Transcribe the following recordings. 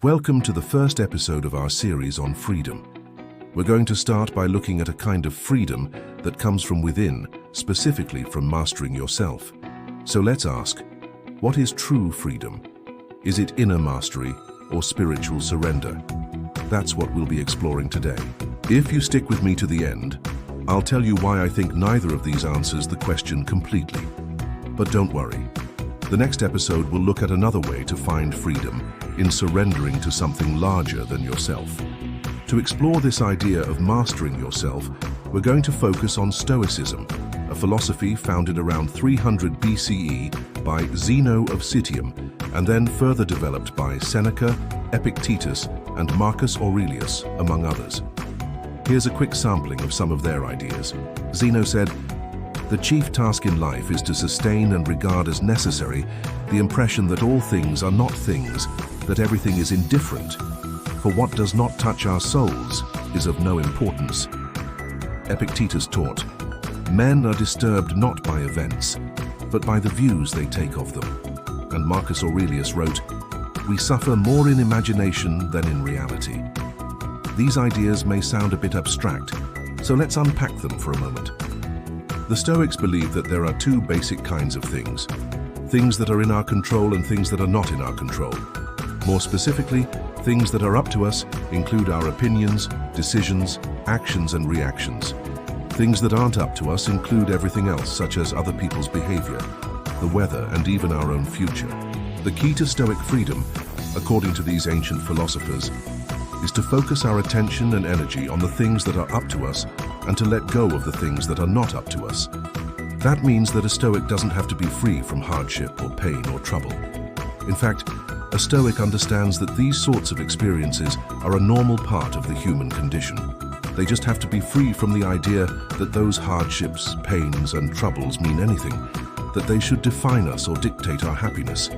Welcome to the first episode of our series on freedom. We're going to start by looking at a kind of freedom that comes from within, specifically from mastering yourself. So let's ask, what is true freedom? Is it inner mastery or spiritual surrender? That's what we'll be exploring today. If you stick with me to the end, I'll tell you why I think neither of these answers the question completely. But don't worry. The next episode will look at another way to find freedom in surrendering to something larger than yourself. To explore this idea of mastering yourself, we're going to focus on Stoicism, a philosophy founded around 300 BCE by Zeno of Citium, and then further developed by Seneca, Epictetus, and Marcus Aurelius, among others. Here's a quick sampling of some of their ideas. Zeno said, "The chief task in life is to sustain and regard as necessary the impression that all things are not things, that everything is indifferent, for what does not touch our souls is of no importance." Epictetus taught, "Men are disturbed not by events, but by the views they take of them." And Marcus Aurelius wrote, "We suffer more in imagination than in reality." These ideas may sound a bit abstract, so let's unpack them for a moment. The Stoics believe that there are two basic kinds of things that are in our control and things that are not in our control. More specifically, things that are up to us include our opinions, decisions, actions, and reactions. Things that aren't up to us include everything else, such as other people's behavior, the weather, and even our own future. The key to Stoic freedom, according to these ancient philosophers, is to focus our attention and energy on the things that are up to us and to let go of the things that are not up to us. That means that a Stoic doesn't have to be free from hardship or pain or trouble. In fact, a Stoic understands that these sorts of experiences are a normal part of the human condition. They just have to be free from the idea that those hardships, pains, and troubles mean anything, that they should define us or dictate our happiness.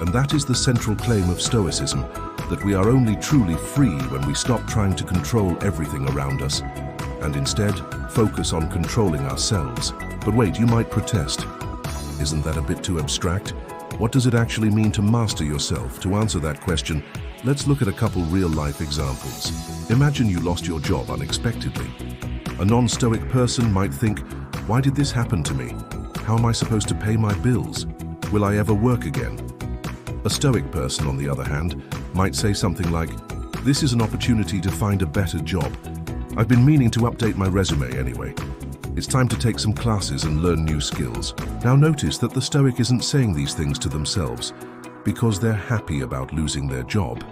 And that is the central claim of Stoicism, that we are only truly free when we stop trying to control everything around us and instead focus on controlling ourselves. But wait, you might protest. Isn't that a bit too abstract? What does it actually mean to master yourself? To answer that question, let's look at a couple real-life examples. Imagine you lost your job unexpectedly. A non-Stoic person might think, why did this happen to me? How am I supposed to pay my bills? Will I ever work again? A Stoic person, on the other hand, might say something like, this is an opportunity to find a better job. I've been meaning to update my resume anyway. It's time to take some classes and learn new skills. Now notice that the Stoic isn't saying these things to themselves because they're happy about losing their job.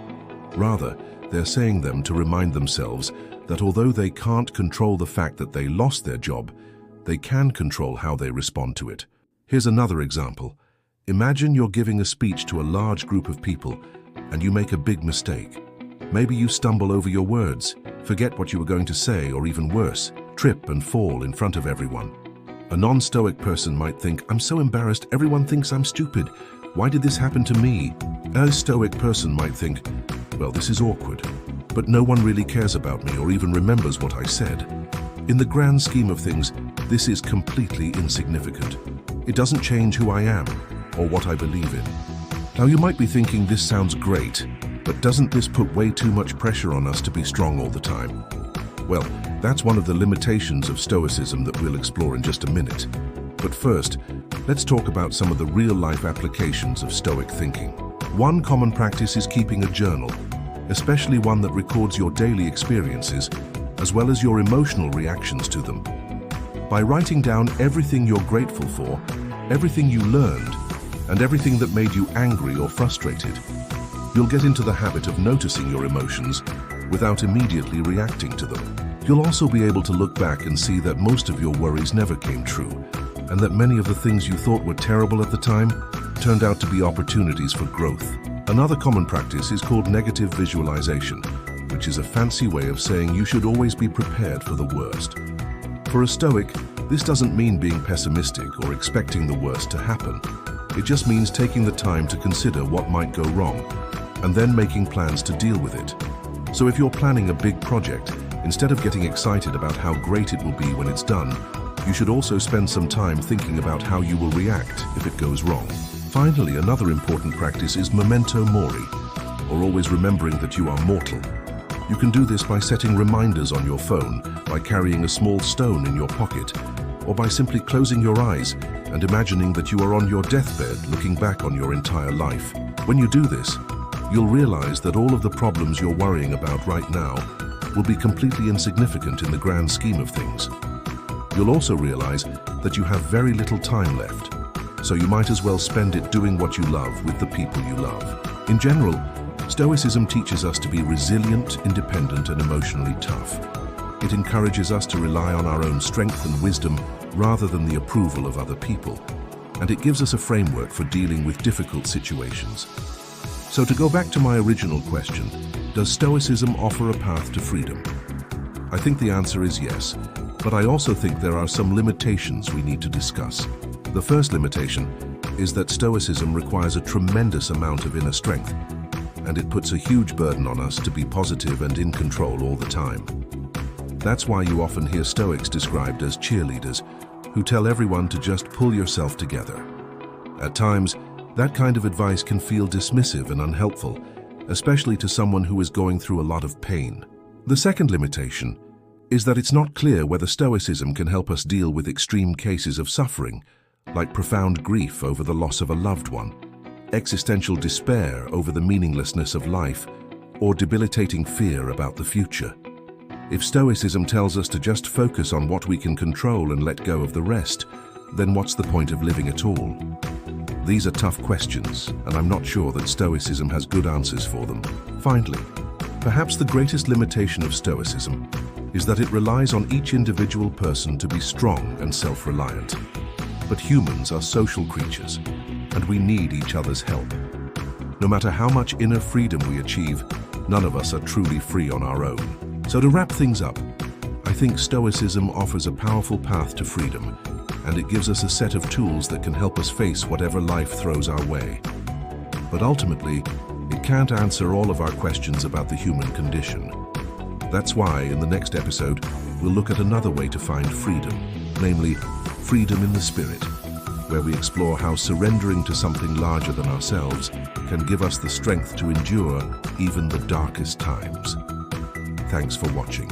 Rather, they're saying them to remind themselves that although they can't control the fact that they lost their job, they can control how they respond to it. Here's another example. Imagine you're giving a speech to a large group of people and you make a big mistake. Maybe you stumble over your words, forget what you were going to say, or even worse, trip and fall in front of everyone. A non-Stoic person might think, I'm so embarrassed, everyone thinks I'm stupid. Why did this happen to me? A Stoic person might think, well, this is awkward, but no one really cares about me or even remembers what I said. In the grand scheme of things, this is completely insignificant. It doesn't change who I am or what I believe in. Now you might be thinking this sounds great, but doesn't this put way too much pressure on us to be strong all the time? Well, that's one of the limitations of Stoicism that we'll explore in just a minute. But first, let's talk about some of the real-life applications of Stoic thinking. One common practice is keeping a journal, especially one that records your daily experiences, as well as your emotional reactions to them. By writing down everything you're grateful for, everything you learned, and everything that made you angry or frustrated, you'll get into the habit of noticing your emotions without immediately reacting to them. You'll also be able to look back and see that most of your worries never came true, and that many of the things you thought were terrible at the time turned out to be opportunities for growth. Another common practice is called negative visualization, which is a fancy way of saying you should always be prepared for the worst. For a Stoic, this doesn't mean being pessimistic or expecting the worst to happen. It just means taking the time to consider what might go wrong, and then making plans to deal with it. So if you're planning a big project, instead of getting excited about how great it will be when it's done, you should also spend some time thinking about how you will react if it goes wrong. Finally, another important practice is memento mori, or always remembering that you are mortal. You can do this by setting reminders on your phone, by carrying a small stone in your pocket, or by simply closing your eyes and imagining that you are on your deathbed looking back on your entire life. When you do this, you'll realize that all of the problems you're worrying about right now will be completely insignificant in the grand scheme of things. You'll also realize that you have very little time left, so you might as well spend it doing what you love with the people you love. In general, Stoicism teaches us to be resilient, independent, and emotionally tough. It encourages us to rely on our own strength and wisdom rather than the approval of other people, and it gives us a framework for dealing with difficult situations. So to go back to my original question, does Stoicism offer a path to freedom? I think the answer is yes, but I also think there are some limitations we need to discuss. The first limitation is that Stoicism requires a tremendous amount of inner strength, and it puts a huge burden on us to be positive and in control all the time. That's why you often hear Stoics described as cheerleaders, who tell everyone to just pull yourself together. At times, that kind of advice can feel dismissive and unhelpful, especially to someone who is going through a lot of pain. The second limitation is that it's not clear whether Stoicism can help us deal with extreme cases of suffering, like profound grief over the loss of a loved one, existential despair over the meaninglessness of life, or debilitating fear about the future. If Stoicism tells us to just focus on what we can control and let go of the rest, then what's the point of living at all? These are tough questions, and I'm not sure that Stoicism has good answers for them. Finally, perhaps the greatest limitation of Stoicism is that it relies on each individual person to be strong and self-reliant. But humans are social creatures, and we need each other's help. No matter how much inner freedom we achieve, none of us are truly free on our own. So to wrap things up, I think Stoicism offers a powerful path to freedom, and it gives us a set of tools that can help us face whatever life throws our way. But ultimately, it can't answer all of our questions about the human condition. That's why, in the next episode, we'll look at another way to find freedom, namely, freedom in the spirit, where we explore how surrendering to something larger than ourselves can give us the strength to endure even the darkest times. Thanks for watching.